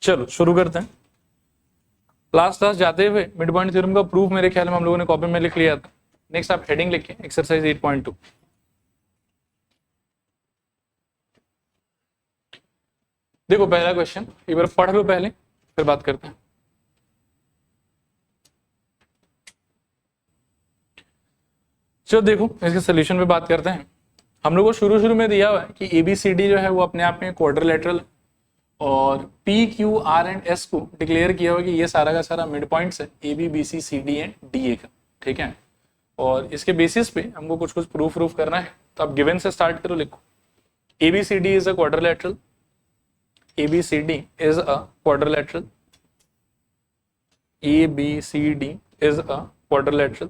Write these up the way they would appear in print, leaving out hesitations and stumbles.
चलो शुरू करते हैं। लास्ट क्लास जाते हुए मिड पॉइंट थ्योरम का प्रूफ मेरे ख्याल में हम लोगों ने कॉपी में लिख लिया था। नेक्स्ट आप हेडिंग लिखें एक्सरसाइज 8.2। देखो पहला क्वेश्चन एक बार पढ़ लो पहले, फिर बात करते हैं। चलो देखो इसके सोल्यूशन पे बात करते हैं। हम लोग को शुरू में दिया हुआ है कि ABCD जो है वो अपने आप में क्वाड्रिलेटरल, और PQRS को डिक्लेयर किया हुआ कि ये सारा का सारा मिड पॉइंट्स है ABBCD एंड DA का, ठीक है। और इसके बेसिस पे हमको कुछ कुछ प्रूफ करना है, तो आप गिवन से स्टार्ट करो। लिखो ABCD is a quadrilateral, ABCD is a quadrilateral, ABCD is a quadrilateral,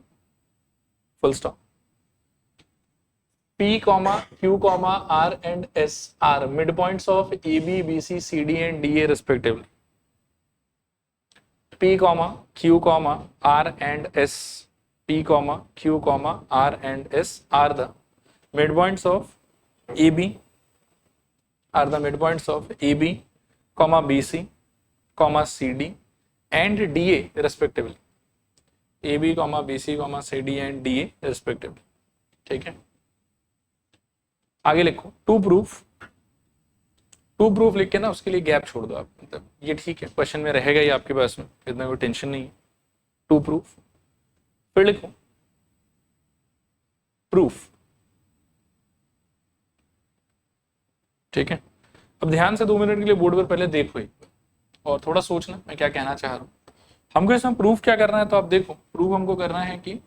full stop. P, Q, R and S are midpoints of AB, BC, CD and DA respectively. P, Q, R and S, P, Q, R and S are the midpoints of AB, BC, CD and DA respectively. AB, BC, CD and DA respectively, ठीक है। आगे लिखो to proof लिख के ना उसके लिए gap छोड़ दो आप, मतलब ये ठीक है, क्वेश्चन में रहेगा ही आपके पास में, इतना कोई टेंशन नहीं है। टू प्रूफ, फिर लिखो प्रूफ, ठीक है। अब ध्यान से 2 मिनट के लिए बोर्ड पर पहले देखो और थोड़ा सोचना मैं क्या कहना चाह रहा हूँ। हमको इसमें प्रूफ क्या करना है, तो आप देखो प्रूफ हमको करना है कि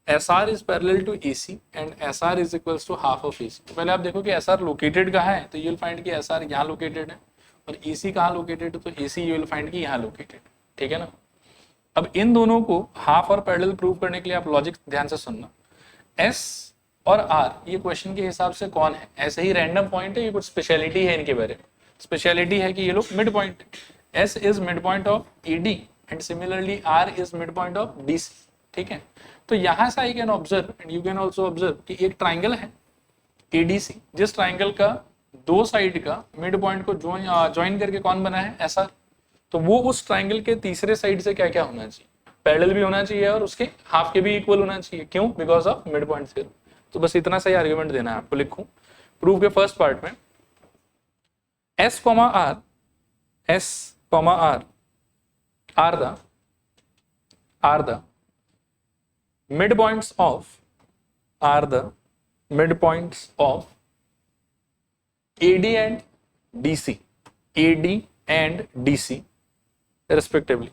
SR is parallel to AC and SR is equals to half of AC। तो पहले आप देखो कि SR लोकेटेड कहाँ है, तो यू विल फाइंड कि SR यहाँ लोकेटेड है, और AC कहाँ लोकेटेड है, तो AC यू विल फाइंड कि यहाँ लोकेटेड, ठीक है ना। अब इन दोनों को हाफ और पैरेलल प्रूव करने के लिए आप लॉजिक ध्यान से सुनना। S और R ये क्वेश्चन के हिसाब से कौन है, ऐसे ही रैंडम पॉइंट है, ये कुछ स्पेशलिटी है इनके बारे में। स्पेशलिटी है कि ये लोग mid point, S is mid point of AD and similarly R is mid point of DC, ठीक है। तो यहां से I can observe and you can also observe कि एक ट्राइंगल है ADC, जिस ट्राइंगल का दो साइड का मिड पॉइंट को ज्वाइन करके कौन बना है, SR। तो वो उस ट्राइंगल के तीसरे साइड से क्या क्या होना चाहिए, पैरेलल भी होना चाहिए और उसके हाफ के भी इक्वल होना चाहिए। क्यों, because of mid point theorem. तो बस इतना सही आर्ग्यूमेंट देना है आपको। लिखूं प्रूफ के फर्स्ट पार्ट में S, R are the midpoints of AD and DC, respectively,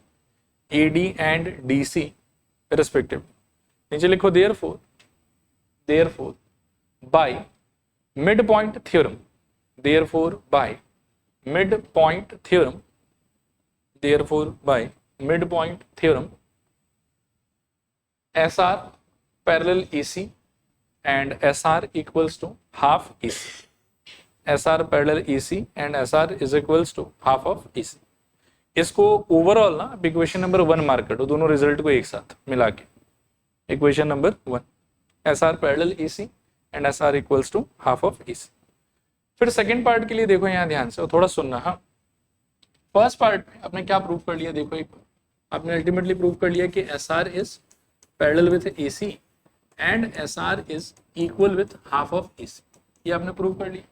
AD and DC respectively। नीचे लिखो therefore by midpoint theorem, SR parallel AC and SR equals to half AC, SR parallel AC and SR is equals to half of AC। इसको overall ना equation number 1 mark कर दो, दोनों result को एक साथ मिला के। Equation number 1 SR parallel AC and SR equals to half of AC। फिर सेकेंड पार्ट के लिए देखो यहाँ ध्यान से और थोड़ा सुनना। हाँ, फर्स्ट पार्ट में आपने क्या प्रूव कर लिया, देखो एक आपने अल्टीमेटली प्रूव कर लिया कि SR is parallel with AC and SR is equal with half of AC। ये आपने प्रूव कर लिया।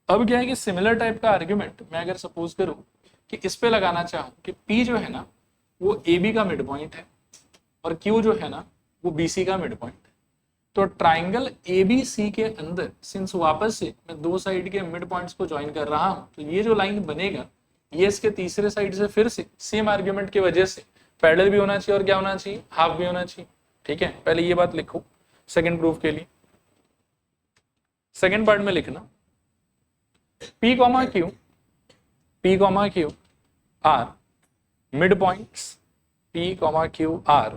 अब क्या है कि सिमिलर टाइप का आर्ग्यूमेंट मैं अगर सपोज करूं कि इस पे लगाना चाहूं कि P जो है ना वो AB का मिड पॉइंट है और Q जो है ना वो BC का मिड पॉइंट है, तो ट्राइंगल ABC के अंदर सिंस वापस से मैं दो साइड के मिड पॉइंट्स को ज्वाइन कर रहा हूं, तो ये जो लाइन बनेगा ये इसके तीसरे साइड से फिर से सेम आर्ग्यूमेंट की वजह से पैरेलल भी होना चाहिए और क्या होना चाहिए, हाफ भी होना चाहिए, ठीक है। पहले ये बात लिखो सेकंड प्रूफ के लिए। सेकंड पार्ट में लिखना P, Q are midpoints, P, Q are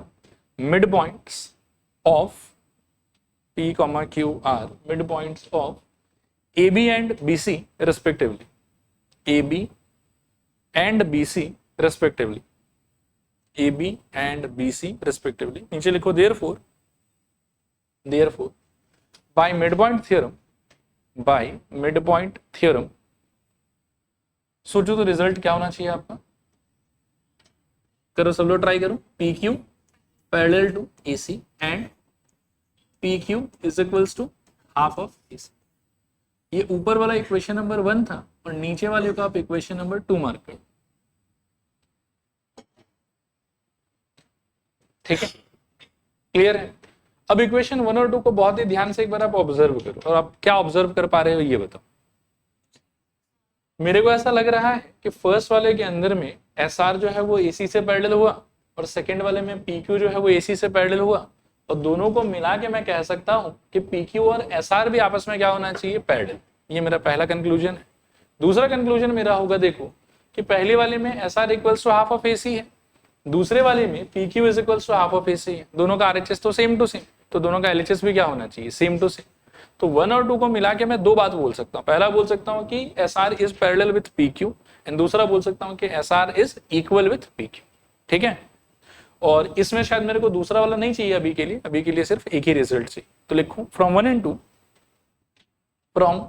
midpoints of AB and BC respectively, AB and BC respectively, AB and BC respectively। नीचे लिखो therefore by midpoint theorem, सोचो तो रिजल्ट क्या होना चाहिए आपका, करो सब लोग ट्राई करो। P Q parallel to A C and P Q is equals to half of A C. ये ऊपर वाला इक्वेशन नंबर 1 था और नीचे वाले को आप इक्वेशन नंबर 2 मार्क करो। ठीक है, क्लियर है। अब इक्वेशन 1 और 2 को बहुत ही ध्यान से एक बार आप ऑब्जर्व करो और आप क्या ऑब्जर्व कर पा रहे हो ये बताओ। मेरे को ऐसा लग रहा है कि फर्स्ट वाले के अंदर में एस आर जो है वो एसी से पैरेलल हुआ और सेकंड वाले में पी क्यू जो है वो एसी से पैरेलल हुआ, और दोनों को मिला के मैं कह सकता हूं कि पी क्यू और एस आर भी आपस में क्या होना चाहिए, पैरेलल। ये मेरा पहला कंक्लूजन है। दूसरा कंक्लूजन मेरा होगा, देखो कि पहले वाले में S R equals to half of A C है, दूसरे वाले में P Q is equals to half of A C है। दोनों का आरएचएस तो सेम टू सेम, तो दोनों का एलएचएस भी क्या होना चाहिए, सेम टू सेम। तो 1 और 2 को मिला के मैं दो बात बोल सकता हूँ। पहला बोल सकता हूँ कि S R is parallel with P Q, and दूसरा बोल सकता हूँ कि S R is equal with P Q. ठीक है, और इसमें शायद मेरे को दूसरा वाला नहीं चाहिए अभी के लिए सिर्फ एक ही रिजल्ट चाहिए। तो लिखूं from 1 and 2, from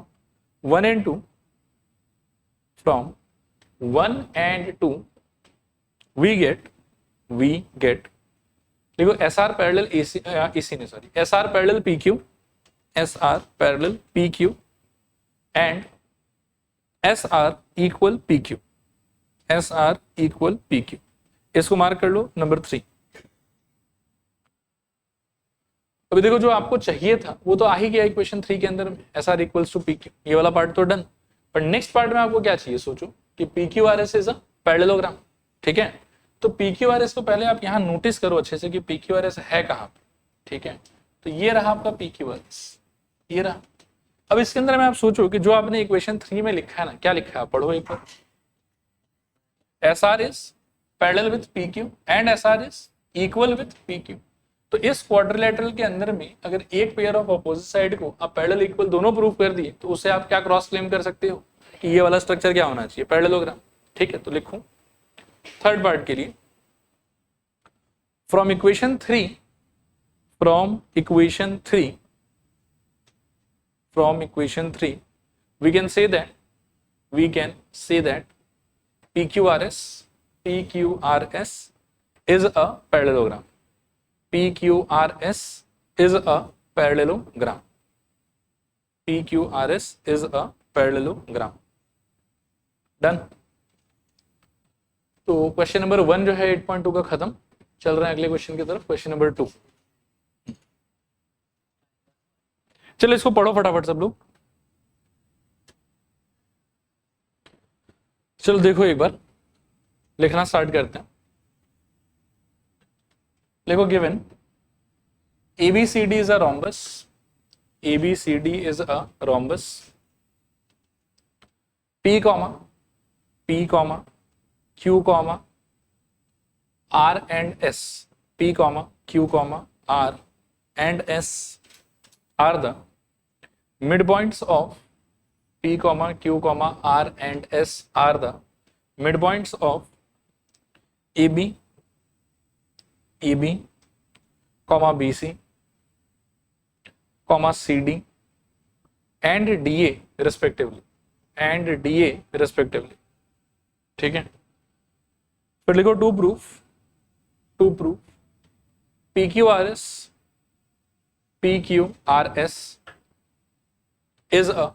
1 and 2, from 1 and 2 we get देखो एस आर पैरेलल एसी ने sorry S R parallel P Q, S R parallel P Q and S are equal P Q, S R equal P Q. इसको mark कर लो number 3। अभी देखो जो आपको चाहिए था वो तो आ ही गया इक्वेशन 3 के अंदर में, S R equals to P Q, ये वाला पार्ट तो डन। पर नेक्स्ट पार्ट में आपको क्या चाहिए, सोचो कि P Q R S is a parallelogram. ठीक है, तो पी क्यू आर एस को पहले आप यहाँ नोटिस करो अच्छे से कि पी क्यू आर एस है कहाँ पे। ठीक है, तो ये रहा आपका पी क्यू आर एस, ये रहा। अब इसके अंदर में आप सोचो कि जो आपने इक्वेशन 3 में लिखा है ना, क्या लिखा है, पढ़ो एक बार। S R is parallel with P Q and S R is equal with P Q. तो इस क्वाड्रिलेटरल के अंदर में अगर एक पेयर ऑफ अपोजिट साइड को आप पैरेलल इक्वल दोनों प्रूव कर दिए तो उससे आप क्या क्रॉस क्लेम कर सकते हो कि ये वाला स्ट्रक्चर क्या होना चाहिए, पैरेललोग्राम। ठीक है, तो लिखूं थर्ड पार्ट के लिए, from equation 3, from equation 3 we can say that PQRS is a parallelogram. PQRS is a parallelogram. PQRS is a parallelogram. Done. तो क्वेश्चन नंबर 1 जो है 8.2 का खत्म। चल रहे हैं अगले क्वेश्चन की तरफ, क्वेश्चन नंबर 2। चलो इसको पढ़ो फटाफट सब लोग। चलो देखो एक बार लिखना स्टार्ट करते हैं। देखो given ABCD is a rhombus, ABCD is a rhombus, P, Q, R and S, P, Q, R and S are the midpoints of P, Q, R and S are the midpoints of AB, BC, CD and DA respectively, ठीक है। फिर लिखो to proof PQRS is a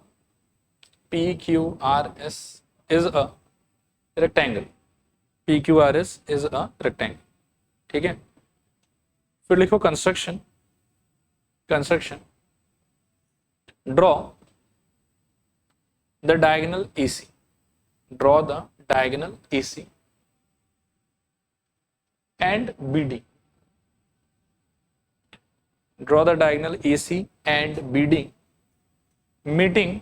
rectangle, PQRS is a rectangle, ठीक है। फिर लिखो construction draw the diagonal AC, and BD, draw the diagonal AC and BD meeting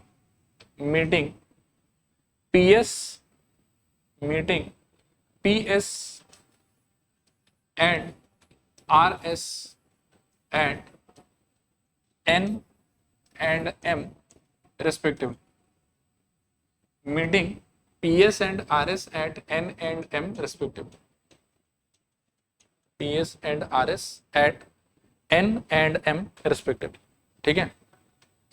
PS and RS at N and M respectively, meeting PS and RS at N and M respectively, PS and RS at N and M respectively, ठीक है।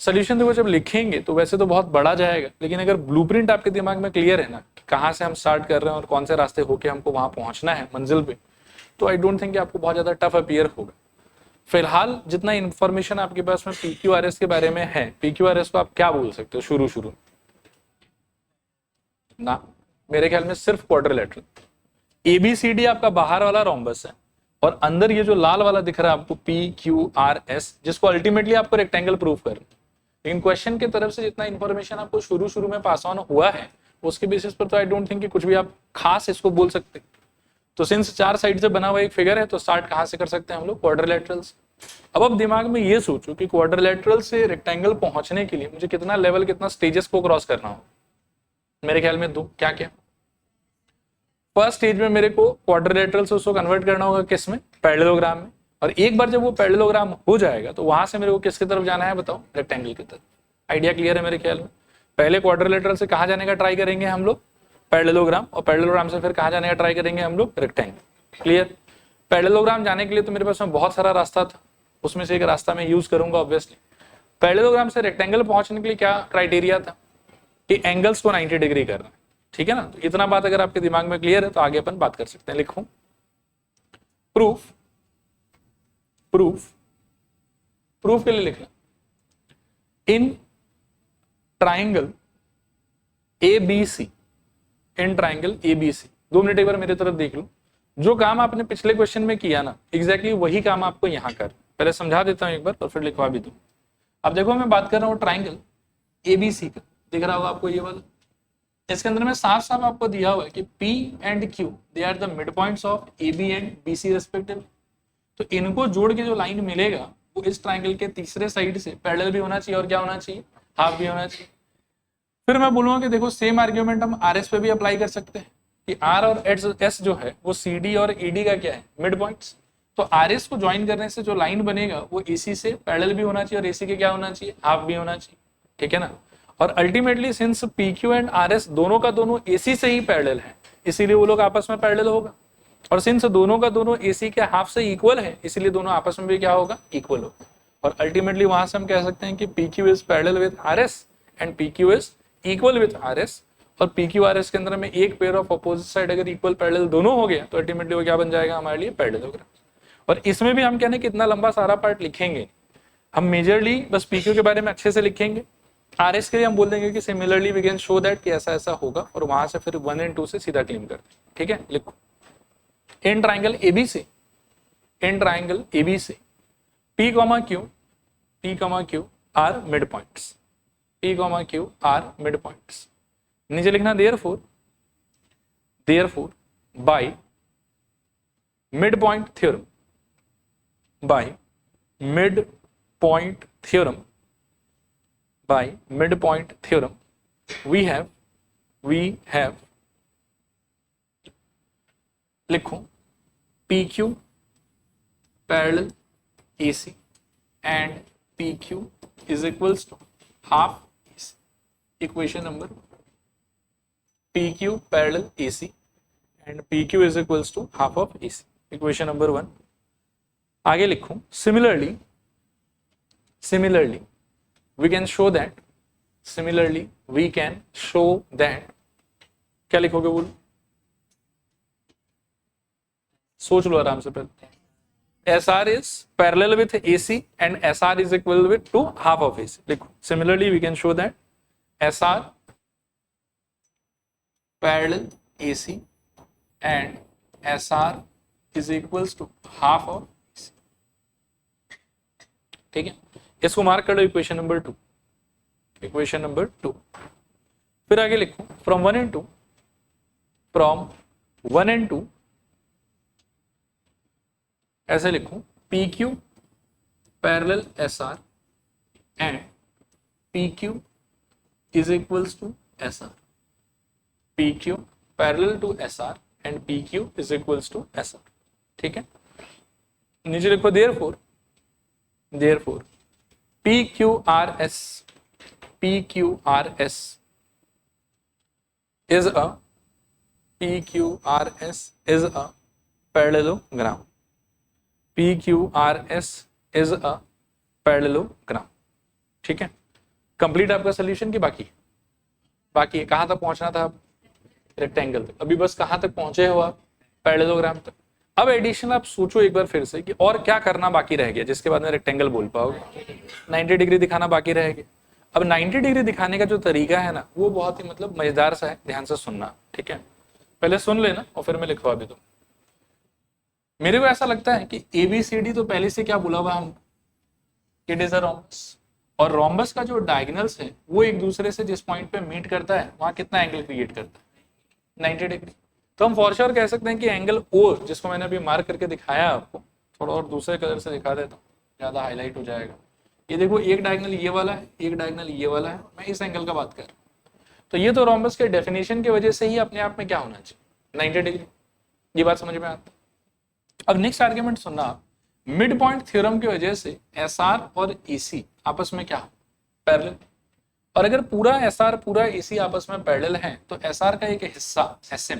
Solution देखो जब लिखेंगे तो वैसे तो बहुत बड़ा जाएगा, लेकिन अगर ब्लूप्रिंट आपके दिमाग में क्लियर है ना कि कहाँ से हम स्टार्ट कर रहे हैं और कौन से रास्ते होके हमको वहां पहुंचना है मंजिल पे, तो आई डोंट थिंक आपको बहुत ज्यादा टफ अपीयर होगा। फिलहाल जितना इंफॉर्मेशन आपके पास में PQRS के बारे में है, PQRS को आप क्या बोल सकते हो शुरू ना, मेरे ख्याल में सिर्फ क्वाड्रिलेटरल। ABCD आपका बाहर वाला रोम्बस है, और अंदर ये जो लाल वाला दिख रहा है आपको PQRS, जिसको अल्टीमेटली आपको रेक्टेंगल प्रूफ करना। लेकिन क्वेश्चन की तरफ से जितना इंफॉर्मेशन आपको शुरू में पास ऑन हुआ है, उसके बेसिस पर तो आई डोंट थिंक कि कुछ भी आप खास इसको बोल सकते। तो सिंस 4 साइड से बना हुआ एक फिगर है, तो स्टार्ट कहां से कर सकते हैं हम लोग? क्वाड्रिलेटरल से। अब दिमाग में ये सोचो कि क्वाड्रिलेटरल से रेक्टेंगल पहुंचने के लिए मुझे कितना लेवल, कितना स्टेजेस को क्रॉस करना हो? मेरे ख्याल में 2। क्या क्या? फर्स्ट स्टेज में मेरे को क्वाड्रिलेटरल से उसको कन्वर्ट करना होगा किस में? पैरेललोग्राम में। और एक बार जब वो पैरेललोग्राम हो जाएगा तो वहां से मेरे को किसकी तरफ जाना है बताओ? रेक्टेंगल की तरफ। आइडिया क्लियर है मेरे ख्याल में? पहले क्वाड्रिलेटरल से कहां जाने का ट्राई करेंगे हम लोग? पैरेललोग्राम। और पैरेललोग्राम से फिर कहां जाने का ट्राई करेंगे हम लोग? रेक्टेंगल। क्लियर? पैरेललोग्राम जाने के लिए तो मेरे पास में बहुत सारा रास्ता था, उसमें से एक रास्ता मैं यूज करूंगा ऑब्वियसली। पैरेललोग्राम से रेक्टेंगल पहुंचने के लिए क्या क्राइटेरिया था? कि एंगल्स को 90 डिग्री करना है। ठीक है ना? तो इतना बात अगर आपके दिमाग में क्लियर है तो आगे अपन बात कर सकते हैं। लिखूं प्रूफ के लिए लिखना, इन ट्राइंगल ABC, इन ट्राइंगल ABC। 2 मिनट एक बार मेरी तरफ देख लो। जो काम आपने पिछले क्वेश्चन में किया ना, एग्जैक्टली वही काम आपको यहां कर। पहले समझा देता हूं एक बार और फिर लिखवा भी दूं। अब देखो मैं बात कर रहा हूं ट्राइंगल ABC का, दिख रहा होगा आपको ये वाला। इसके अंदर में साफ साफ आपको दिया हुआ है कि P and Q they are the mid points of AB and BC respective. तो इनको जोड़ के जो लाइन मिलेगा वो इस ट्राइंगल के तीसरे साइड से पैरेलल भी होना चाहिए, और क्या होना चाहिए? हाफ भी होना चाहिए। फिर मैं बोलूंगा कि देखो सेम आर्ग्यूमेंट हम RS पे भी अप्लाई कर सकते हैं कि R और S जो है वो CD और ED का क्या है? Mid points. तो RS को ज्वाइन करने से जो लाइन बनेगा वो AC से पैरेलल भी होना चाहिए और AC के क्या होना चाहिए? हाफ भी होना चाहिए। ठीक है ना? और ultimately since PQ and RS दोनों का दोनों AC से ही पैरेलल है, इसीलिए वो लोग आपस में पैरेलल होगा। और सिंस दोनों का दोनों AC के हाफ से इक्वल है, इसीलिए दोनों आपस में भी क्या होगा? इक्वल होगा। और अल्टीमेटली वहां से हम कह सकते हैं कि PQ is parallel with RS and PQ is equal with RS। और PQ RS के अंदर में एक पेयर ऑफ अपोजिट साइड अगर इक्वल पैरेलल दोनों हो गया तो अल्टीमेटली वो क्या बन जाएगा हमारे लिए? पैरेललोग्राम। और इसमें भी हम कहने कितना लंबा सारा पार्ट लिखेंगे, हम मेजरली बस PQ के बारे में अच्छे से लिखेंगे। RS के लिए हम बोल देंगे कि similarly we can show that कि ऐसा ऐसा होगा, और वहां से फिर 1 एंड 2 से सीधा क्लेम करते हैं। ठीक है? लिखो in triangle ABC, P, Q are mid points, Q are mid points. नीचे लिखना therefore by mid point theorem, we have लिखो PQ parallel AC and PQ is equals to half AC. Equation number PQ parallel AC and PQ is equals to half of AC. Equation number 1. आगे लिखूं similarly we can show that क्या लिखोगे बोलो? सोच लो आराम से पहले। SR is parallel with AC and SR is equal to half of AC. लिखो similarly we can show that SR parallel AC and SR is equals to half of AC. ठीक है? इसको मार्क कर लो इक्वेशन नंबर 2। फिर आगे लिखो from 1 and 2 ऐसे लिखूं PQ parallel SR and PQ is equals to SR। PQ parallel to SR and PQ is equals to SR। ठीक है? नीचे लिखो therefore PQRS is a parallelogram. PQRS is a parallelogram. ठीक है? कंप्लीट आपका solution की बाकी है। कहां तक पहुंचना था? रेक्टेंगल तक। अभी बस कहां तक पहुंचे हो आप? पैरेललोग्राम तक। अब एडिशन आप सोचो एक बार फिर से कि और क्या करना बाकी रह गया जिसके बाद में रेक्टेंगल बोल पाओगे। 90 डिग्री दिखाना बाकी रह गया। अब 90 डिग्री दिखाने का जो तरीका है ना वो बहुत ही मतलब मजेदार सा है, ध्यान से सुनना, ठीक है। पहले सुन लेना और फिर मैं लिखवा भी दूं। मेरे को ऐसा लगता है कि ABCD तो पहले से क्या बोला हुआ हम, इट इज अ रोम्बस, और रोम्बस का जो डायगोनल्स है वो एक दूसरे से जिस पॉइंट पे मीट करता है वहां कितना एंगल क्रिएट करता है, 90 डिग्री। तो हम फॉर श्योर कह सकते हैं कि एंगल O, जिसको मैंने अभी मार्क करके दिखाया आपको, थोड़ा और दूसरे कलर से दिखा देता हूँ, ज्यादा हाईलाइट हो जाएगा। ये देखो एक डायगोनल ये वाला है, एक डायगोनल ये वाला है, मैं इस एंगल का बात कर रहा हूँ। तो ये तो रोम्बस के डेफिनेशन की वजह से ही अपने आप में क्या होना चाहिए, 90 डिग्री। ये बात समझ में आता है। अब नेक्स्ट आर्ग्यूमेंट सुनना आप, मिड पॉइंट थ्योरम की वजह से SR और AC आपस में क्या पैरेलल, और अगर पूरा SR पूरा AC आपस में पैरेलल है तो SR का एक हिस्सा SM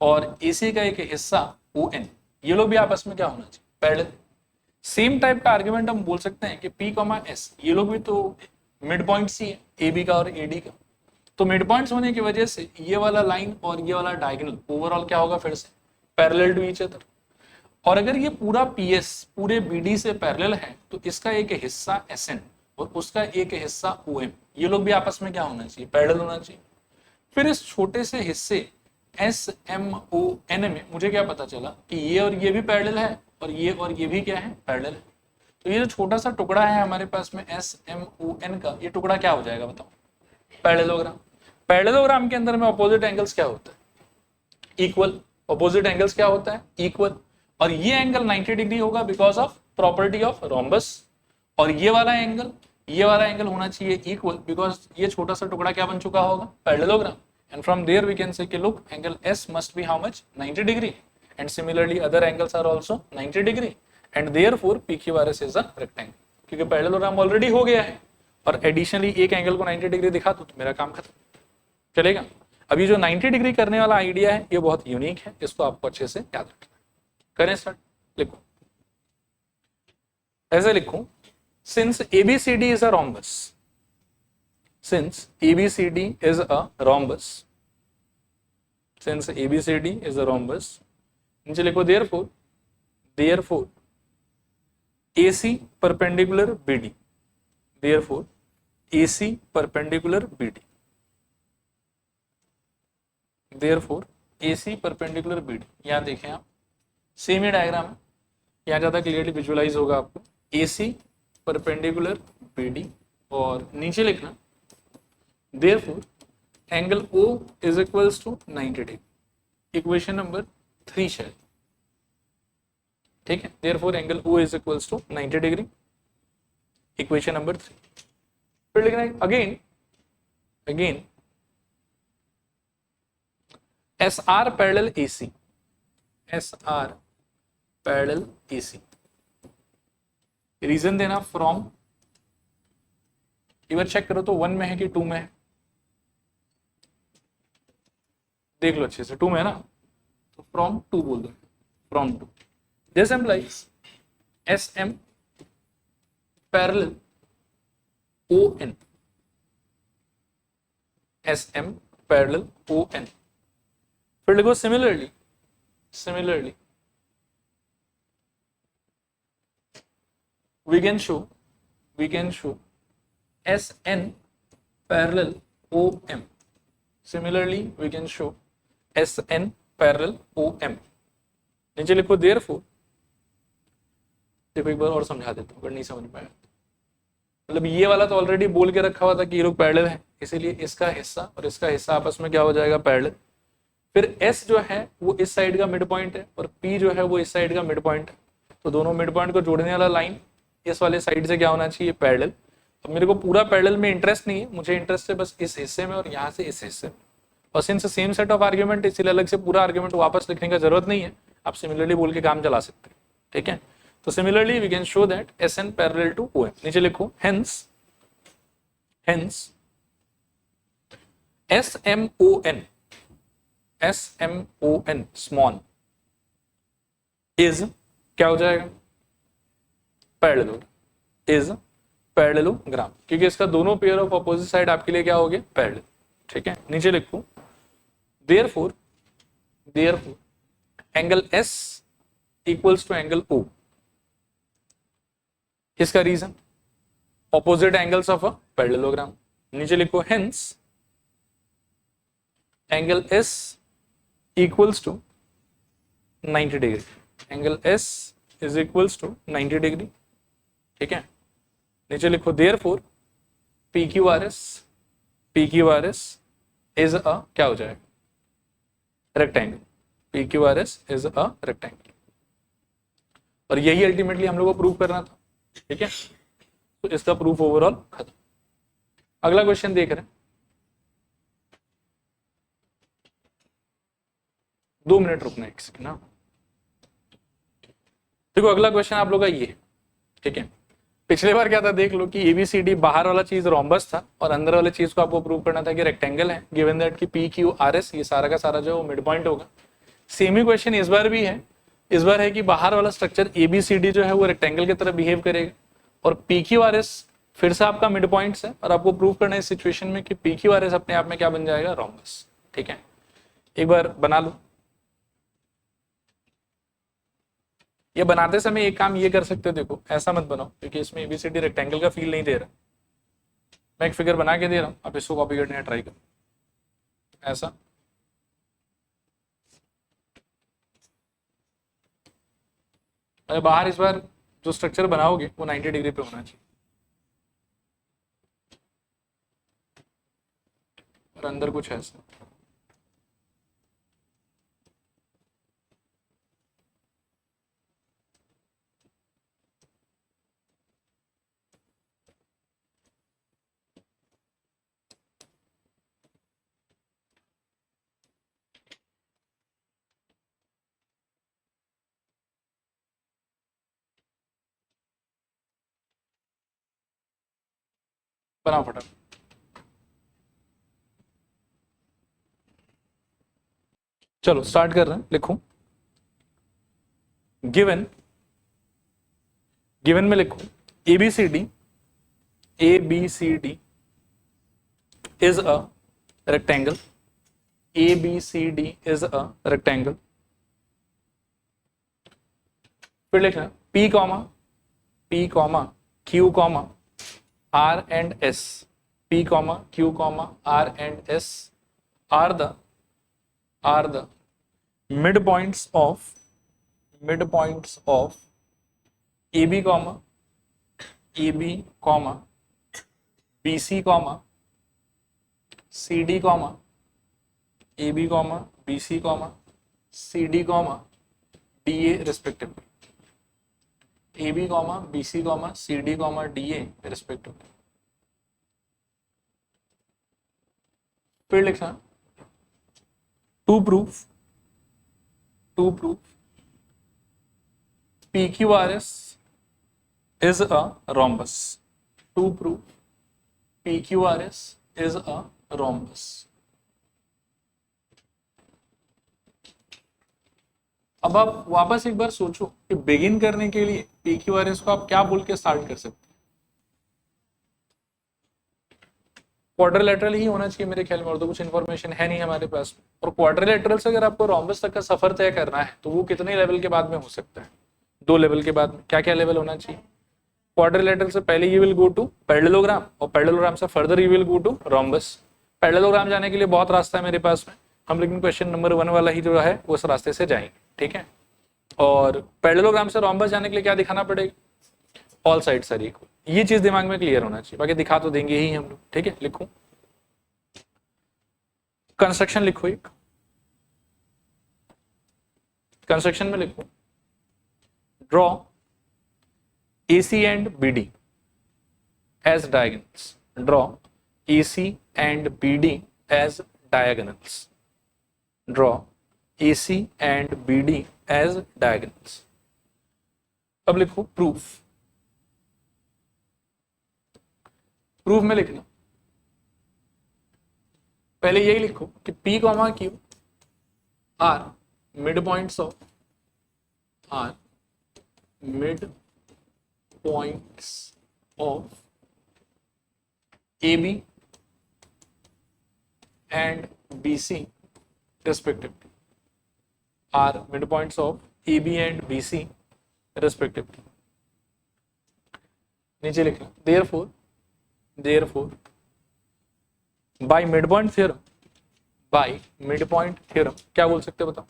और AC का एक हिस्सा ON, ये लोग भी आपस में क्या होना चाहिए, पैरेलल। सेम टाइप का आर्ग्यूमेंट हम बोल सकते हैं कि P, S ये लोग भी तो मिड पॉइंट्स ही है, AB का और AD का। तो मिड पॉइंट्स होने की वजह से ये वाला लाइन और ये वाला डायगोनल ओवरऑल क्या होगा, फिर से पैरेलल टू ईच अदर। और अगर ये पूरा PS पूरे BD से पैरेलल है तो इसका एक हिस्सा SN और उसका एक हिस्सा OM, ये लोग भी आपस में क्या होना चाहिए, पैरेलल होना चाहिए। फिर इस छोटे से हिस्से SMON में मुझे क्या पता चला कि ये और ये भी पैरेलल है और ये भी क्या है, पैरेलल है। तो ये जो छोटा सा टुकड़ा है हमारे पास में SMON का, ये टुकड़ा क्या हो जाएगा बताओ, पैरेललोग्राम। पैरेललोग्राम के अंदर में अपोजिट एंगल्स क्या होता है, इक्वल। अपोजिट एंगल्स क्या होता है, इक्वल। और ये एंगल 90 डिग्री होगा because of property of rhombus, और ये वाला एंगल होना चाहिए इक्वल बिकॉज ये छोटा सा टुकड़ा क्या बन चुका होगा, parallelogram. And from there we can say कि look angle S must be how much, 90 degree, and similarly other angles are also 90 degree, and therefore PQRS is a rectangle, क्योंकि पैरेललोग्राम ऑलरेडी हो गया है और एडिशनली एक angle को 90 degree दिखा दो तो मेरा काम खत्म, चलेगा। अभी जो 90 डिग्री करने वाला आइडिया है ये बहुत यूनिक है, इसको आपको अच्छे से याद रखना। करें स्टार्ट, लिखो, ऐसे लिखूं, since ABCD is a rhombus, since ABCD is a rhombus, since ABCD is a rhombus, नीचे लिखो therefore AC perpendicular BD, therefore AC perpendicular BD, therefore AC perpendicular BD। यहां देखें आप, सेम ही डायग्राम है, यहाँ ज्यादा क्लियरली विजुअलाइज होगा आपको। AC परपेंडिकुलर BD और नीचे लिखना therefore angle O is equals to 90 degree, equation number 3 शायद, ठीक है। Therefore angle O is equals to 90 degree, equation number 3। फिर लिखना है again SR parallel AC, SR parallel AC, reason देना फ्रॉम, एक बार चेक करो तो 1 में है कि 2 में है, देख लो अच्छे से, 2 में है ना, तो फ्रॉम 2 बोल दो, from 2। This implies SM parallel ON, SM parallel ON। फिर लिखो similarly we can show SN parallel OM, similarly we can show SN parallel OM। नीचे लिखो देयरफॉर, देखो एक बार और समझा देता हूँ अगर नहीं समझ पाया, मतलब ये वाला तो ऑलरेडी बोल के रखा हुआ था कि ये लोग पैरेलल है, इसीलिए इसका हिस्सा और इसका हिस्सा आपस में क्या हो जाएगा, पैरेलल। फिर S जो है वो इस साइड का मिड पॉइंट है और P जो है वो इस साइड का मिड पॉइंट है, तो दोनों मिड पॉइंट को जोड़ने वाला लाइन इस वाले साइड से क्या होना चाहिए, पैरेलल। अब मेरे को पूरा पैरेलल में इंटरेस्ट नहीं है, मुझे इंटरेस्ट है बस इस हिस्से में और यहाँ से इस हिस्से में, और since same set of argument इसलिए अलग से पूरा आर्ग्यूमेंट वापस लिखने का जरूरत नहीं है, आप सिमिलरली बोल के काम चला सकते हैं, ठीक है। तो similarly we can show that SN parallel to OM। नीचे लिखो हेंस SMON स्मॉल इज क्या हो जाएगा, पैरेललोग्राम, क्योंकि इसका दोनों पेयर ऑफ अपोजिट साइड आपके लिए क्या हो गए, पैरेलल, ठीक है। नीचे लिखो therefore angle S equals to angle O। इसका reason opposite angles of a parallelogram. नीचे लिखो hence angle S equals to 90 degree. Angle S is equals to 90 degree. ठीक है, नीचे लिखो देयरफॉर PQRS इज अ क्या हो जाएगा, rectangle. PQRS is a rectangle. और यही अल्टीमेटली हम लोग को प्रूव करना था। ठीक है, तो इसका प्रूफ ओवरऑल खत्म। अगला क्वेश्चन देख रहे हैं, 2 मिनट रुकना एक सेकंड ना। देखो अगला क्वेश्चन आप लोग का ये। ठीक है, पिछले बार क्या था देख लो कि ABCD बाहर वाला चीज रोम्बस था और अंदर वाले चीज को आपको प्रूव करना था कि रेक्टेंगल है, गिवन दैट कि PQRS ये सारा का सारा जो मिड पॉइंट होगा। सेम ही क्वेश्चन इस बार भी है। इस बार है कि बाहर वाला स्ट्रक्चर ABCD जो है वो रेक्टेंगल की तरह बिहेव करेगा और PQRS फिर से आपका मिड पॉइंट्स है और आपको प्रूव करना है इस सिचुएशन में कि PQRS अपने आप में क्या बन जाएगा, रोम्बस। ठीक है, एक बार बना लो। ये बनाते समय एक काम ये कर सकते हो, देखो ऐसा मत बनाओ क्योंकि इसमें ABCD रेक्टेंगल का फील नहीं दे रहा। मैं एक फिगर बना के दे रहा हूं, आप इसको कॉपी करने का ट्राई करो ऐसा। अरे बाहर इस बार जो स्ट्रक्चर बनाओगे वो 90 डिग्री पे होना चाहिए और अंदर कुछ ऐसा। बनाओ फटाफट। चलो स्टार्ट कर रहे हैं, लिखो गिवन में लिखो ABCD is a rectangle। ABCD is a rectangle। फिर लिखना P Q R and S। P Q R and S are the midpoints of AB BC CD AB BC CD DA respectively। AB BC CD DA respectively। फिर लिखना to proof PQRS is a rhombus। To prove PQRS is a rhombus। अब आप वापस एक बार सोचो कि begin करने के लिए PQRS को आप क्या बोल के स्टार्ट कर सकते हैं। क्वाड्रिलेटरल ही होना चाहिए मेरे ख्याल में, और तो कुछ इन्फॉर्मेशन है नहीं हमारे पास। और क्वाड्रिलेटरल से अगर आपको रोम्बस तक का सफर तय करना है तो वो कितने लेवल के बाद में हो सकता है, 2 लेवल के बाद में। क्या क्या लेवल होना चाहिए, क्वाड्रिलेटरल से पहले you will go to parallelogram और पैरेललोग्राम से further you will go to rhombus. Parallelogram जाने के लिए बहुत रास्ता है मेरे पास में, हम लेकिन क्वेश्चन नंबर 1 वाला ही जो है उस रास्ते से जाएंगे। ठीक है, और पैरेललोग्राम से रोम्बस जाने के लिए क्या दिखाना पड़ेगा, ऑल साइड्स आर इक्वल। ये चीज दिमाग में क्लियर होना चाहिए, बाकी दिखा तो देंगे ही हम लोग। ठीक है, लिखो कंस्ट्रक्शन, लिखो एक कंस्ट्रक्शन में लिखो draw AC and BD as diagonals। Draw AC and BD as diagonals। Draw AC and BD as diagonals। अब लिखो प्रूफ। प्रूफ में लिखना पहले यही लिखो कि P, Q are midpoints of AB and BC respectively। are midpoints of AB and BC respectively. नीचे लिखना therefore by mid point theorem क्या बोल सकते हो बताओ?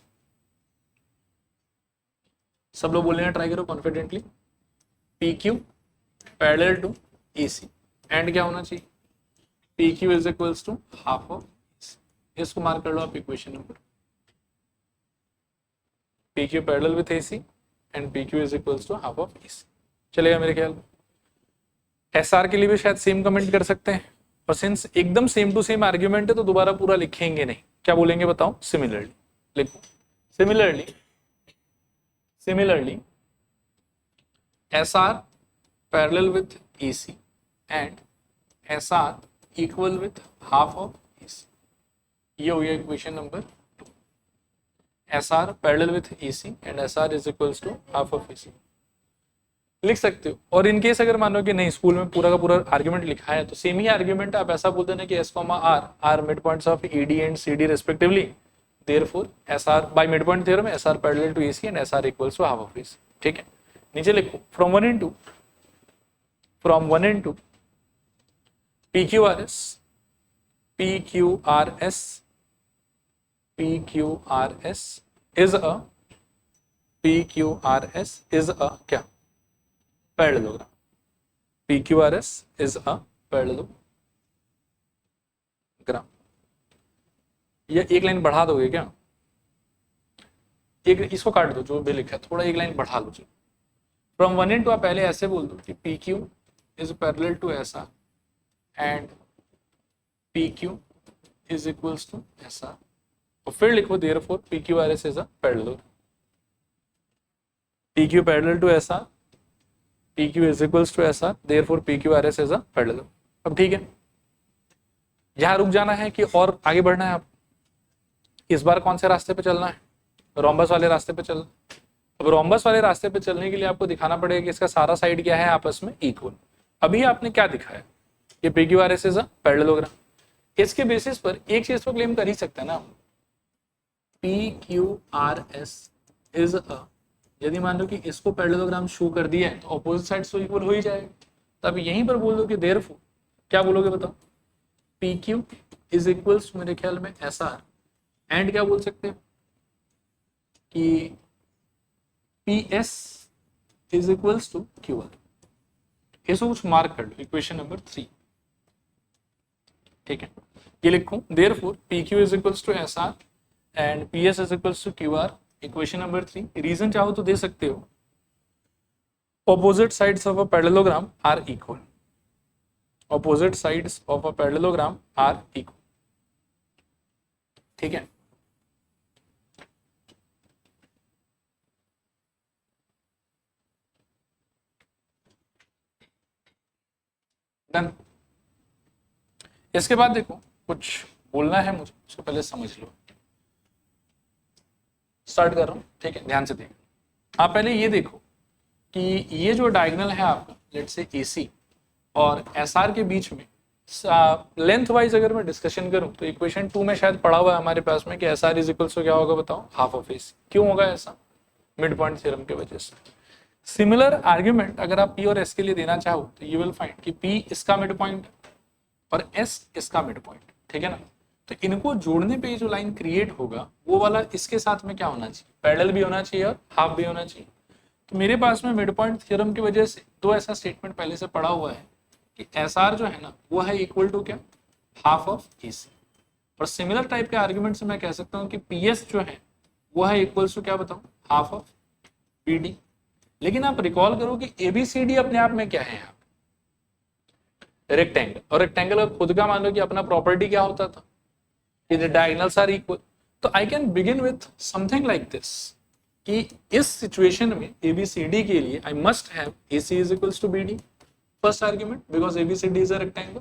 सब लोग बोलने का ट्राई करो confidently. PQ parallel to AC and क्या होना चाहिए? PQ is equals to half of AC। इसको मार्क कर लो आप equation number. PQ parallel with AC and PQ is equals to half of AC। चलेगा मेरे ख्याल में। SR के लिए भी शायद सेम कमेंट कर सकते हैं, और सिंस एकदम सेम टू सेम आर्ग्यूमेंट है तो दोबारा पूरा लिखेंगे नहीं। क्या बोलेंगे बताओ? सिमिलरली लिखो। Similarly SR parallel with AC and SR equal with half of AC। ये हो गया equation number 2। SR parallel with AC and SR is equals to half of AC लिख सकते हो। और इन केस अगर मानो कि नहीं स्कूल में पूरा का पूरा आर्ग्यूमेंट लिखा है तो सेम ही आर्ग्यूमेंट आप ऐसा बोल देना कि S, R are mid points of ED and CD respectively, therefore SR by mid point theorem SR parallel to AC and SR equals to half of AC। ठीक है, नीचे लिखो from 1 and 2 PQRS is a क्या? Parallelogram. PQRS is a parallelogram. ये एक line बढ़ा दोगे क्या? एक इसको काट दो जो भी लिखा है, थोड़ा एक लाइन बढ़ा लो। फ्रॉम 1 and 2 आप पहले ऐसे बोल दो कि PQ is parallel to SR and PQ is equals to SR, और फिर लिखो therefore PQRS is a parallel। PQ parallel to SR, PQ is equals to SR, therefore PQRS is a parallel। अब ठीक है, यहाँ रुक जाना है कि और आगे बढ़ना है? आप इस बार कौन से रास्ते पे चलना है? रोम्बस वाले रास्ते पे चलना। अब रोम्बस वाले रास्ते पे चलने के लिए आपको दिखाना पड़ेगा कि इसका सारा साइड क्या है, आपस में इक्वल। अभी आपने क्या दिखाया कि PQRS इज अ पैरेललोग्राम। इसके बेसिस पर एक चीज तो क्लेम कर ही सकते हैं ना, PQRS इज अ, यदि मान लो कि इसको पैरेललोग्राम शो कर दिया है तो ऑपोजिट साइड तो इक्वल हो ही जाएगा। तो अब यहीं पर बोल दो कि देयरफॉर, क्या बोलोगे बताओ? PQ इज इक्वल्स मेरे ख्याल में SR एंड क्या बोल सकते हैं कि PS is equals to QR। इसको कुछ मार्क कर लो, इक्वेशन नंबर 3। ठीक है, ये लिखूं therefore PQ is equals to SR and PS is equals to QR, equation number 3। Reason चाहो तो दे सकते हो, opposite sides of a parallelogram are equal. Opposite sides of a parallelogram are equal. ठीक है, डन। इसके बाद देखो कुछ बोलना है मुझे, उसको पहले समझ लो। स्टार्ट कर रहा हूं, ठीक है, ध्यान से देखो। आप पहले ये देखो कि ये जो डायगोनल है आपका, लेट्स से AC और SR के बीच में लेंथ वाइज अगर मैं डिस्कशन करूं तो इक्वेशन 2 में शायद पढ़ा हुआ है हमारे पास में कि SR इज इक्वल्स टू क्या होगा बताओ? Half of AC। क्यों होगा ऐसा? मिड पॉइंट थ्योरम की वजह से। सिमिलर आर्ग्यूमेंट अगर आप P और S के लिए देना चाहो तो यू विल फाइंड कि P इसका मिड पॉइंट और S इसका मिड पॉइंट। ठीक है ना, तो इनको जोड़ने पे जो लाइन क्रिएट होगा वो वाला इसके साथ में क्या होना चाहिए? पैरेलल भी होना चाहिए और हाफ भी होना चाहिए। तो मेरे पास में मिड पॉइंट थ्योरम की वजह से दो ऐसा स्टेटमेंट पहले से पड़ा हुआ है कि SR जो है ना वो है इक्वल टू क्या? Half of AC। और सिमिलर टाइप के आर्ग्यूमेंट से मैं कह सकता हूँ कि PS जो है वो है इक्वल्स टू क्या बताऊँ? Half of BD। लेकिन आप रिकॉल करो कि ABCD अपने आप में क्या है? यहाँ रेक्टेंगल, और रेक्टेंगल का खुद का मान लो कि अपना प्रॉपर्टी क्या होता था कि द डायगोनल्स आर इक्वल। तो I can begin with something like this कि इस सिचुएशन में ABCD के लिए I must have AC is equals to BD, first argument, because ABCD is a rectangle.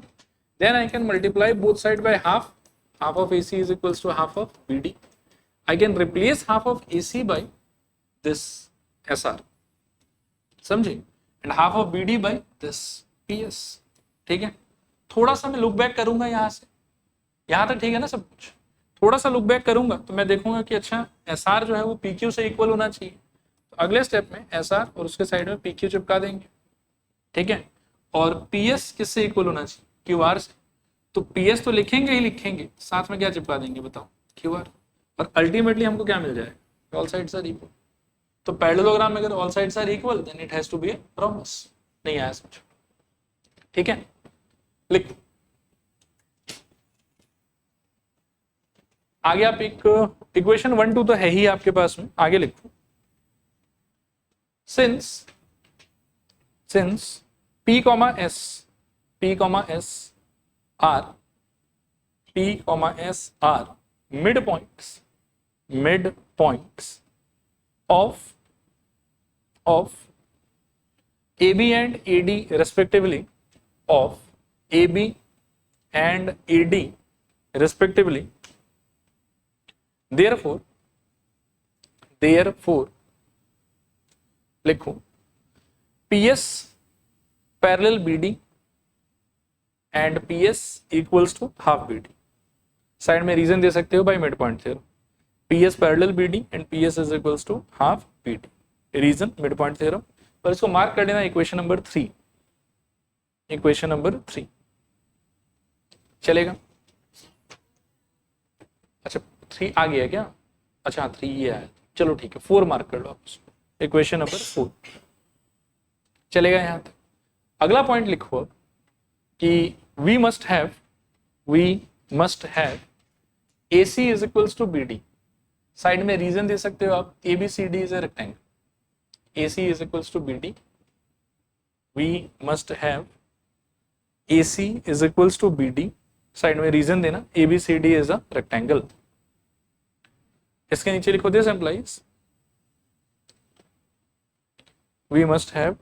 Then I can multiply both side by half, half of AC is equals to half of BD। I can replace half of AC by this SR, समझे, and half of BD by this PS। ठीक है, थोड़ा सा मैं look back करूंगा यहाँ से, यहाँ तक ठीक है ना सब कुछ। थोड़ा सा लुक बैक करूंगा तो मैं देखूंगा कि अच्छा SR जो है वो PQ से इक्वल होना चाहिए, तो अगले स्टेप में एस आर और उसके साइड में पी क्यू चिपका देंगे, ठीक है। और पी एस किससे इक्वल होना चाहिए, क्यू आर से। तो पी एस तो लिखेंगे ही लिखेंगे, साथ में क्या चिपका देंगे बताओ, क्यू आर। और अल्टीमेटली हमको क्या मिल जाएगा, ऑल साइड्स आर इक्वल। तो पैरेललोग्राम में अगर all sides are equal then it has to be a rhombus. नहीं आया समझ, ठीक है। लिख आगे आप एक इक्वेशन 1 2 तो है ही आपके पास में, आगे लिखो। Since P, S are midpoints of AB and AD respectively, of AB and AD respectively. Therefore लिखो PS parallel BD and PS equals to half BD. Side में रीजन दे सकते हो by mid point theorem, PS parallel BD and PS is equals to half BD. Reason mid point theorem. पर इसको mark कर देना equation number 3, equation number 3 चलेगा। अच्छा 3 आ गया क्या, अच्छा 3 ये आया, चलो ठीक है 4 मार्क कर लो आप उसको, इक्वेशन नंबर 4 चलेगा यहां तक। अगला पॉइंट लिखो कि we must have AC is equals to BD। Side में रीजन दे सकते हो आप, ABCD is a rectangle, AC is equals to BD, we must have AC is equals to BD, side में रीजन देना ABCD इज अ रेक्टेंगल। इसके नीचे लिखो this implies we must have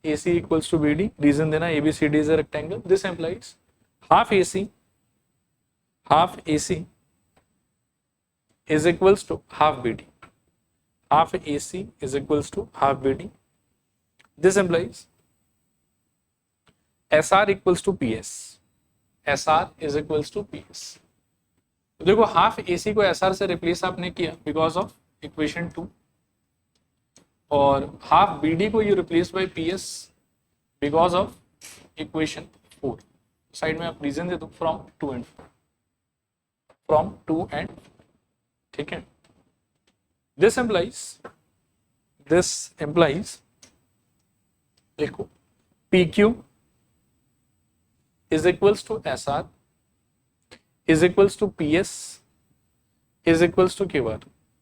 AC equals to BD, reason देना ABCD is a rectangle. This implies half AC is equals to half BD. Half AC is equals to half BD. This implies SR equals to PS. SR is equals to PS. तो देखो half AC को SR से replace आपने किया because of equation 2, और half BD को you replace by PS because of equation 4। Side में आप रीजन दे दो फ्रॉम 2 and 4, ठीक है। दिस एम्प्लाइज देखो PQ is equals to SR is equals to PS is equals to QR।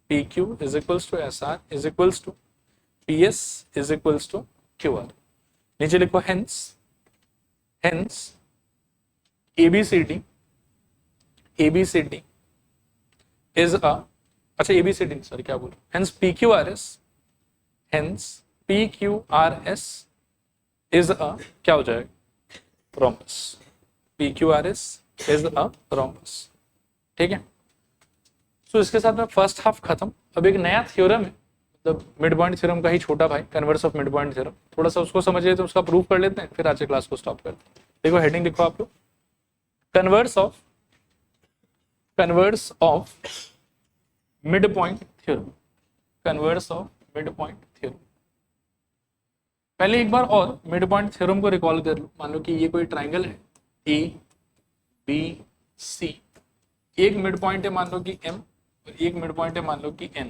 PQ is equals to SR is equals to PS is equals to QR। नीचे लिखो hence ABCD is a, अच्छा ABCD sorry क्या बोल, hence PQRS is a क्या हो जाएगा, rhombus। PQRS is a rhombus, ठीक है। सो इसके साथ में फर्स्ट हाफ खत्म। अब एक नया थ्योरम है, मतलब मिड पॉइंट थ्योरम का ही छोटा भाई, converse of mid point theorem. थोड़ा सा उसको समझ लेते हैं, उसका प्रूफ कर लेते हैं, फिर आज के क्लास को स्टॉप करते हैं। देखो हेडिंग लिखो आप लोग, converse of mid point theorem, converse of mid point theorem. पहले एक बार और मिड पॉइंट थ्योरम को रिकॉल कर लो। मान लो कि ये कोई ट्राइंगल है ABC, एक मिड पॉइंट है मान लो कि M और एक मिड पॉइंट है मान लो कि N।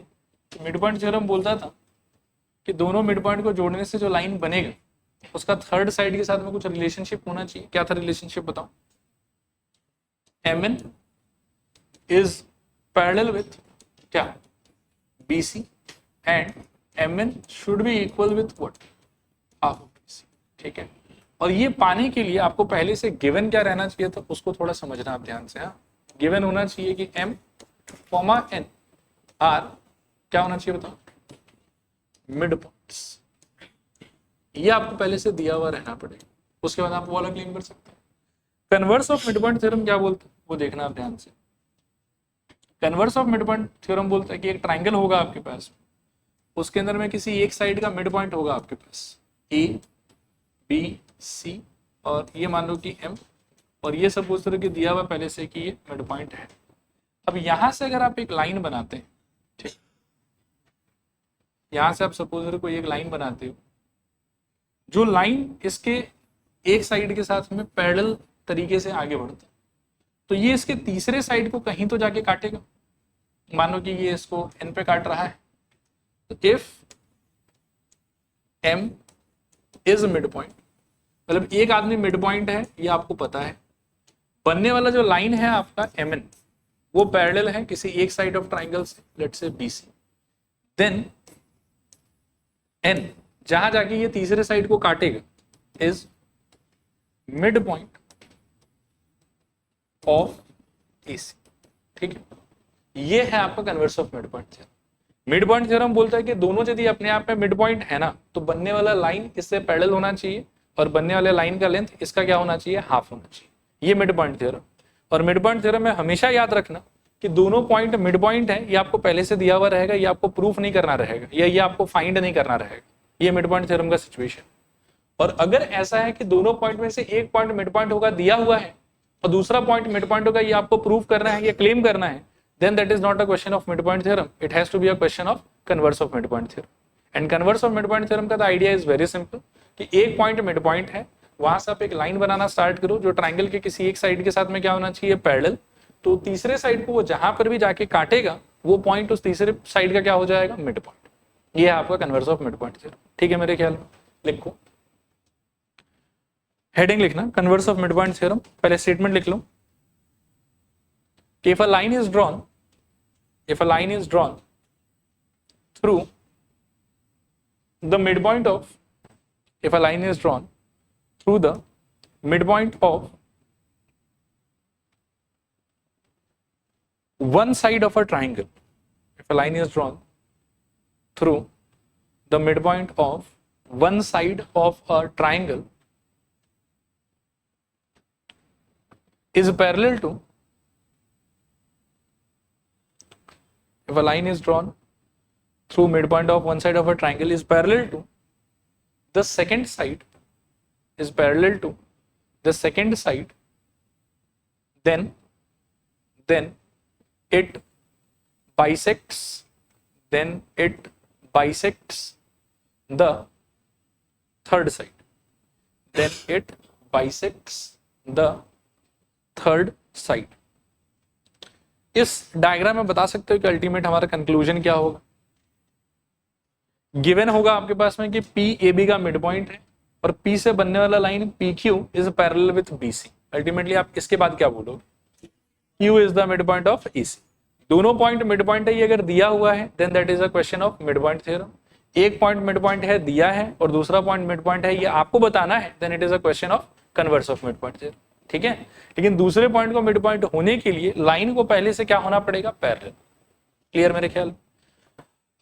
मिड पॉइंट थ्योरम बोलता था कि दोनों मिड पॉइंट को जोड़ने से जो लाइन बनेगा उसका थर्ड साइड के साथ में कुछ रिलेशनशिप होना चाहिए। क्या था रिलेशनशिप बताओ, MN इज पैरेलल विथ क्या BC and MN should be equal with what, half of BC, ठीक है। और ये पाने के लिए आपको पहले से गिवन क्या रहना चाहिए था, उसको थोड़ा समझना आप ध्यान से। हाँ, गिवन होना चाहिए कि M, N आर क्या होना चाहिए बताओ, मिड पॉइंट्स। ये आपको पहले से दिया हुआ रहना पड़ेगा, उसके बाद आप वो वाला क्लेम कर सकते हैं। Converse of mid point theorem क्या बोलते हैं वो देखना आप ध्यान से। Converse of mid point theorem बोलता है कि एक ट्राइंगल होगा आपके पास, उसके अंदर में किसी एक साइड का मिड पॉइंट होगा आपके पास ABC, और ये मान लो कि M, और ये सपोज करो कि दिया हुआ पहले से कि ये मिड पॉइंट है। अब यहां से अगर आप एक लाइन बनाते हैं, ठीक, यहां से आप सपोज कोई एक लाइन बनाते हो, जो लाइन इसके एक साइड के साथ में पैरेलल तरीके से आगे बढ़ता है, तो ये इसके तीसरे साइड को कहीं तो जाके काटेगा। मानो कि ये इसको एन पे काट रहा है, तो if M is mid point, मतलब एक आदमी मिड पॉइंट है, ये आपको पता है। बनने वाला जो लाइन है आपका एम एन, वो पैरेलल है किसी एक साइड ऑफ ट्राइंगल से, let's say BC. Then N जहां जाके ये तीसरे साइड को काटेगा is mid point of AC. ठीक है, ये है आपका converse of mid point theorem. Mid point theorem बोलता है कि दोनों यदि अपने आप में मिड पॉइंट है ना, तो बनने वाला लाइन इससे पैरेलल होना चाहिए और बनने वाले लाइन का लेंथ इसका क्या होना चाहिए, हाफ होना चाहिए। ये मिड पॉइंट थ्योरम। और मिड पॉइंट थ्योरम में हमेशा याद रखना कि दोनों पॉइंट मिड पॉइंट है, ये आपको पहले से दिया हुआ रहेगा, ये आपको प्रूफ नहीं करना रहेगा, या ये आपको फाइंड नहीं करना रहेगा। ये मिड पॉइंट थ्योरम का सिचुएशन। और अगर ऐसा है कि दोनों पॉइंट में से एक पॉइंट मिड पॉइंट होगा, दिया हुआ है, और दूसरा पॉइंट मिड पॉइंट होगा, ये आपको प्रूव करना है, ये क्लेम करना है, then that is not a question of midpoint theorem. It has to be a question of converse of midpoint theorem. And converse of midpoint theorem का idea is very simple कि एक point mid point है, वहां से आप एक line बनाना start करो जो ट्राइंगल के किसी एक साइड के साथ में क्या होना चाहिए, पैरेलल। तो तीसरे साइड को वो जहां पर भी जाके काटेगा, वो पॉइंट उस तीसरे साइड का क्या हो जाएगा, मिड पॉइंट। ये है आपका converse of mid point theorem. ठीक है मेरे ख्याल में, लिखो हेडिंग लिखना converse of mid point theorem. पहले स्टेटमेंट लिख लो कि if a line is drawn through the midpoint of, if a line is drawn through the midpoint of one side of a triangle, if a line is drawn through the midpoint of one side of a triangle is parallel to, if a line is drawn through midpoint of one side of a triangle is parallel to the second side, is parallel to the second side, then it bisects, then it bisects the third side, then it bisects the third side। इस diagram में बता सकते हो कि ultimate हमारा conclusion क्या होगा। Given होगा आपके पास में कि पी ए बी का मिड पॉइंट है और पी से बनने वाला line P Q is parallel with B C. Ultimately आप इसके बाद क्या बोलोगे, Q is the mid point of A C. दोनों पॉइंट मिड पॉइंट है, ये अगर दिया हुआ है then that is a question of mid point theorem. एक पॉइंट मिड पॉइंट है, दिया है, और दूसरा पॉइंट मिड पॉइंट है, ये आपको बताना है, then it is a question of converse of mid point theorem. ठीक है, लेकिन दूसरे पॉइंट को मिड पॉइंट होने के लिए लाइन को पहले से क्या होना पड़ेगा, पैरेलल। क्लियर मेरे ख्याल।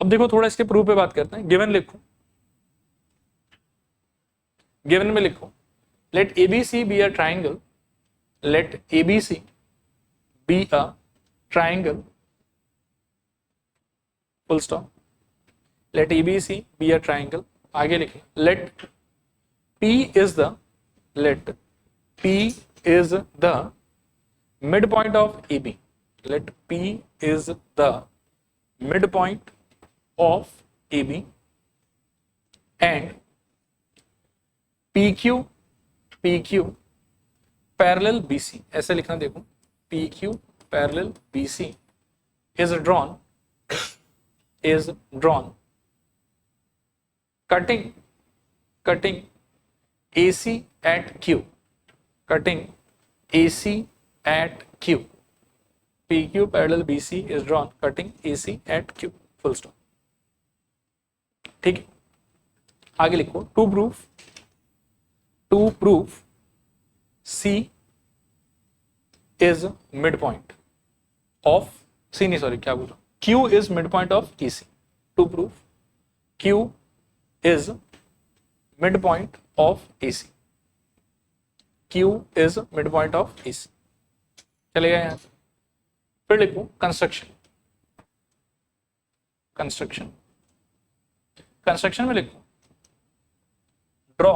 अब देखो थोड़ा इसके प्रूफ पे बात करते हैं। गिवन लिखो, गिवन में लिखो let ABC be a triangle, let ABC be a triangle, full stop, let ABC be a triangle. आगे लिखो let P is the, let P is the midpoint of AB. Let P is the midpoint of AB and PQ parallel BC। ऐसे लिखना, देखो PQ parallel BC is drawn cutting AC at Q, cutting AC at Q, PQ parallel BC is drawn cutting AC at Q, full stop। ठीक है, आगे लिखो to proof C is midpoint of C, नहीं sorry क्या बोल रहा हूं, Q is midpoint of EC। टू प्रूफ Q is midpoint of AC, Q is midpoint of AC। चलेगा यहाँ। फिर लिखो कंस्ट्रक्शन में लिखो draw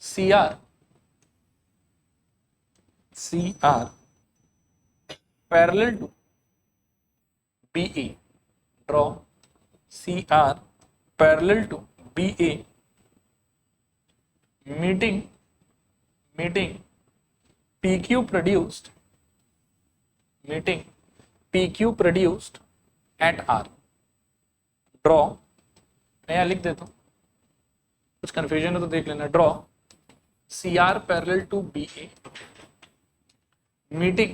CR parallel to BE draw CR parallel to BA meeting PQ produced at R. Draw, मैं यहाँ लिख देता हूँ, कुछ कंफ्यूजन है तो देख लेना. Draw CR parallel to BA meeting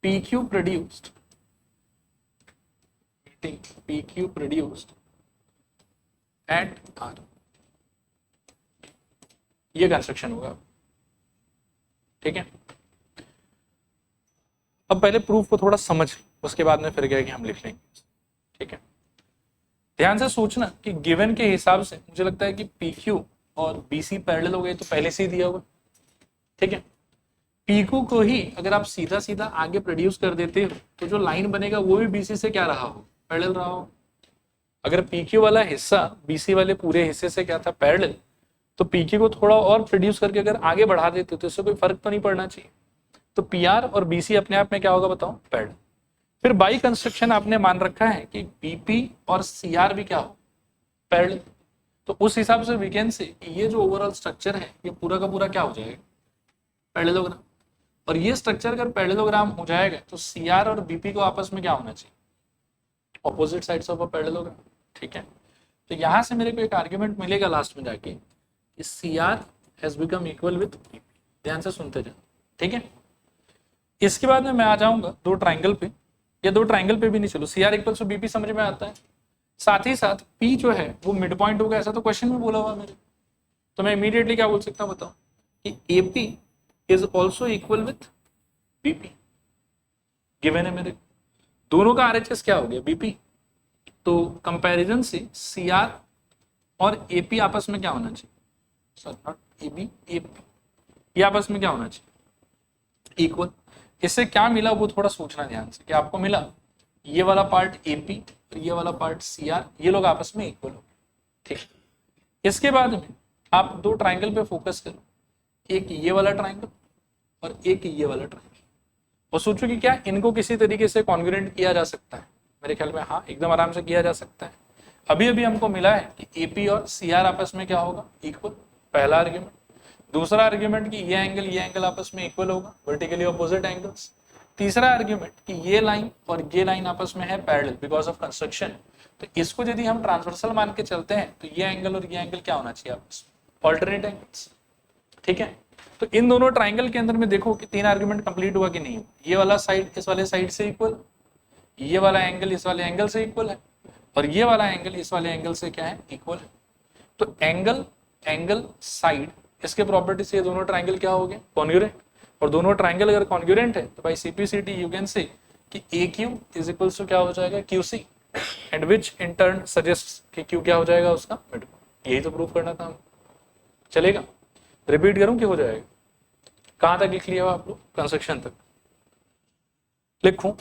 PQ produced at R. ये कंस्ट्रक्शन होगा. ठीक है. अब पहले प्रूफ को थोड़ा समझ, उसके बाद में फिर क्या है कि हम लिख लेंगे. ठीक है. ध्यान से सोचना कि गिवन के हिसाब से मुझे लगता है कि PQ और BC पैरेलल हो गए तो पहले से ही दिया होगा. ठीक है. PQ को ही अगर आप सीधा सीधा आगे प्रोड्यूस कर देते हो तो जो लाइन बनेगा वो भी BC से क्या रहा हो, पैरेलल रहा हो. अगर PQ वाला हिस्सा BC वाले पूरे हिस्से से क्या था, पैरेलल, तो PQ को थोड़ा और प्रोड्यूस करके अगर आगे बढ़ा देते तो इससे कोई फर्क तो नहीं पड़ना चाहिए. तो PR और BC अपने आप में क्या होगा बताओ, पैरेलल. फिर बाई कंस्ट्रक्शन आपने मान रखा है कि BP और CR भी क्या हो, पैरेलल. तो उस हिसाब से वी कैन से ये जो ओवरऑल स्ट्रक्चर है ये पूरा का पूरा क्या हो जाएगा, पैरेललोग्राम. और ये स्ट्रक्चर अगर पैरेललोग्राम हो जाएगा तो CR और BP को आपस में क्या होना चाहिए, opposite sides of a parallelogram. ठीक है. तो यहां से मेरे को एक आर्ग्यूमेंट मिलेगा लास्ट में जाके कि CR has become equal with BP. ध्यान से सुनते जाओ. ठीक है. इसके बाद में मैं आ जाऊंगा दो ट्राइंगल पे, या दो ट्राइंगल पे भी नहीं, चलो CR इक्वल टू BP समझ में आता है. साथ ही साथ P जो है वो मिड पॉइंट होगा, ऐसा तो क्वेश्चन में बोला हुआ मेरे. तो मैं इमीडिएटली क्या बोल सकता हूँ बताओ कि AP is also equal with BP. Given है मेरे, दोनों का RHS क्या हो गया, BP. तो कंपैरिजन से CR और AP आपस में क्या होना चाहिए, सॉरी नॉट AB, AP, ये आपस में क्या होना चाहिए, इक्वल. इससे क्या मिला वो थोड़ा सोचना ध्यान से कि आपको मिला ये वाला पार्ट AP और ये वाला पार्ट CR, ये लोग आपस में इक्वल हो. ठीक. इसके बाद में आप दो ट्राइंगल पे फोकस करो, एक ये वाला ट्राइंगल और एक ये वाला ट्राइंगल, और सोचो कि क्या इनको किसी तरीके से कॉन्ग्रुएंट किया जा सकता है. मेरे ख्याल में हाँ, एकदम आराम से किया जा सकता है. अभी अभी हमको मिला है कि AP और CR आपस में क्या होगा, इक्वल, पहला आर्ग्यूमेंट. दूसरा आर्ग्यूमेंट कि ये एंगल आपस में इक्वल होगा, वर्टिकली ऑपोजिट एंगल्स. तीसरा आर्ग्यूमेंट कि ये लाइन और ये लाइन आपस में है पैरेलल बिकॉज ऑफ कंस्ट्रक्शन. तो इसको यदि हम ट्रांसवर्सल मान के चलते हैं तो ये एंगल और ये एंगल क्या होना चाहिए आपस में, ऑल्टरनेट एंगल्स. ठीक है. तो इन दोनों ट्राइंगल के अंदर में देखो कि तीन आर्ग्यूमेंट कंप्लीट हुआ कि नहीं. ये वाला साइड इस वाले साइड से इक्वल, ये वाला एंगल इस वाले एंगल से इक्वल है, और ये वाला एंगल इस वाले एंगल से क्या है, इक्वल है. तो एंगल साइड, इसके प्रॉपर्टी से ये दोनों ट्राइंगल क्या हो गए, कॉन्ग्रुएंट. और दोनों ट्राइंगल अगर कॉन्ग्रुएंट है तो bye CP/CT you can say कि AQ इज इक्वल्स टू क्या हो जाएगा, QC, and which in turn suggests कि Q क्या हो जाएगा, उसका मिड. यही तो प्रूफ करना था. चलेगा, रिपीट करूं कि हो जाएगा. कहां तक लिख लिया आप लोग, कंस्ट्रक्शन तक. लिखूं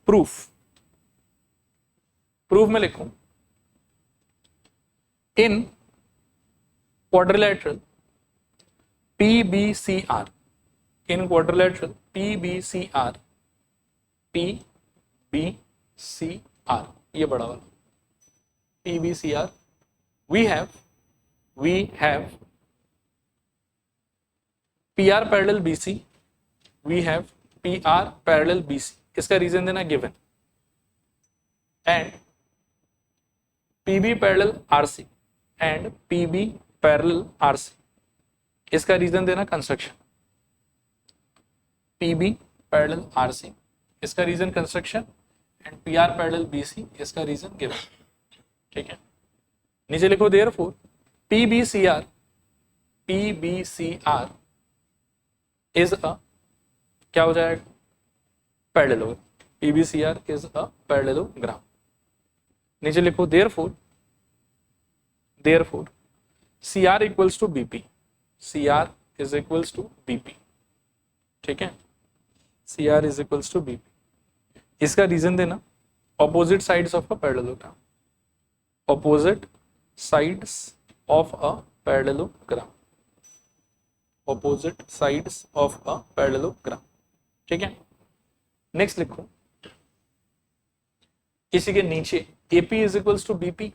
प्रूफ में लिखूं इन quadrilateral PBCR, in quadrilateral PBCR, ये बड़ा वाला PBCR, we have PR parallel BC, we have PR parallel BC. इसका रीजन देना given, and PB parallel RC and PB parallel RC, इसका रीजन देना कंस्ट्रक्शन. PB पैरेलल RC, इसका रीजन construction, and PR parallel BC, इसका रीजन given. ठीक है. नीचे लिखो देयरफॉर PBCR इज अ, क्या हो जाएगा, parallelogram. PBCR is a parallelogram. नीचे लिखो therefore CR equals to BP, CR is equals to BP. ठीक है. CR is equals to BP, इसका रीजन देना opposite sides of a parallelogram, opposite sides of a parallelogram, opposite sides of a parallelogram. ठीक है. Next लिखो इसी के नीचे AP is equals to BP,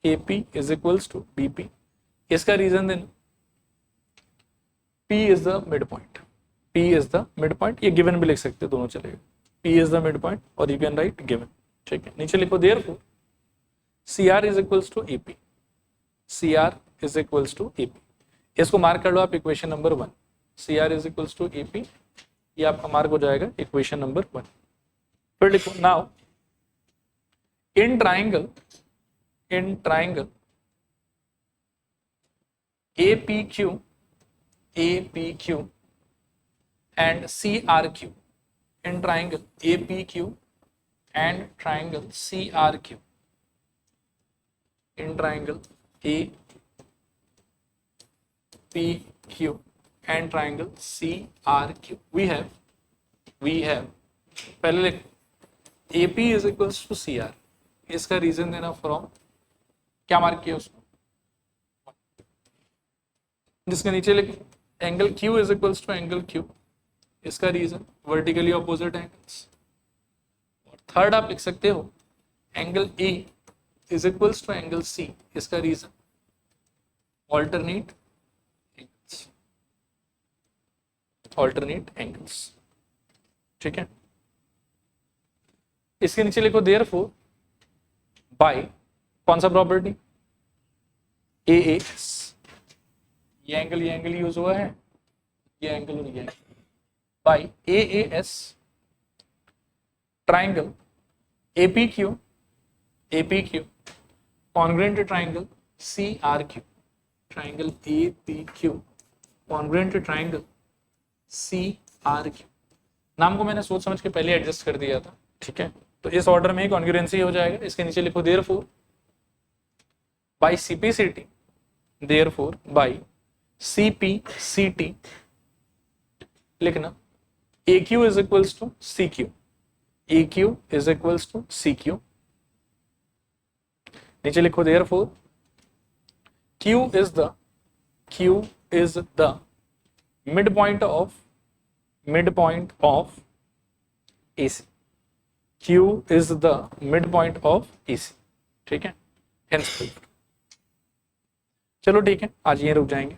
AP is equals to BP। इसका reason देना, P is the mid point, P is the mid point, ये given भी लिख सकते हैं, दोनों चलेगा। P is the mid point और यू कैन राइट गिवन, ठीक है। नीचे लिखो therefore CR is equals to AP, CR is equals to AP। इसको मार्क कर लो आप equation number 1, CR is equals to AP, ये आपका मार्क हो जाएगा इक्वेशन नंबर 1। फिर लिखो now in triangle APQ and CRQ, in triangle APQ and triangle CRQ, in triangle APQ and triangle CRQ, we have पहले लिख AP is equals to CR, इसका reason देना फ्रॉम, क्या मार्क किया उसको, जिसके नीचे लिख angle Q is equals to angle Q, इसका रीजन वर्टिकली ऑपोजिट एंगल्स। और थर्ड आप लिख सकते हो angle A is equals to angle C, इसका रीजन ऑल्टरनेट एंगल्स, ठीक है। इसके नीचे लिखो देयरफॉर बाय कौन सा प्रॉपर्टी, AAS, ये एंगल यूज हुआ है, ये एंगल और ये by AAS triangle APQ congruent triangle CRQ, triangle APQ congruent triangle CRQ। नाम को मैंने सोच समझ के पहले एडजस्ट कर दिया था, ठीक है। तो इस ऑर्डर में कॉन्ग्रुएंसी हो जाएगा। इसके नीचे लिखो therefore by CPCT, therefore by CPCT लिखना AQ is equals to CQ, AQ is equals to CQ। नीचे लिखो therefore Q is the mid point of AC, Q is the mid point of AC, ठीक है। Hence proved. चलो ठीक है, आज यहीं रुक जाएंगे।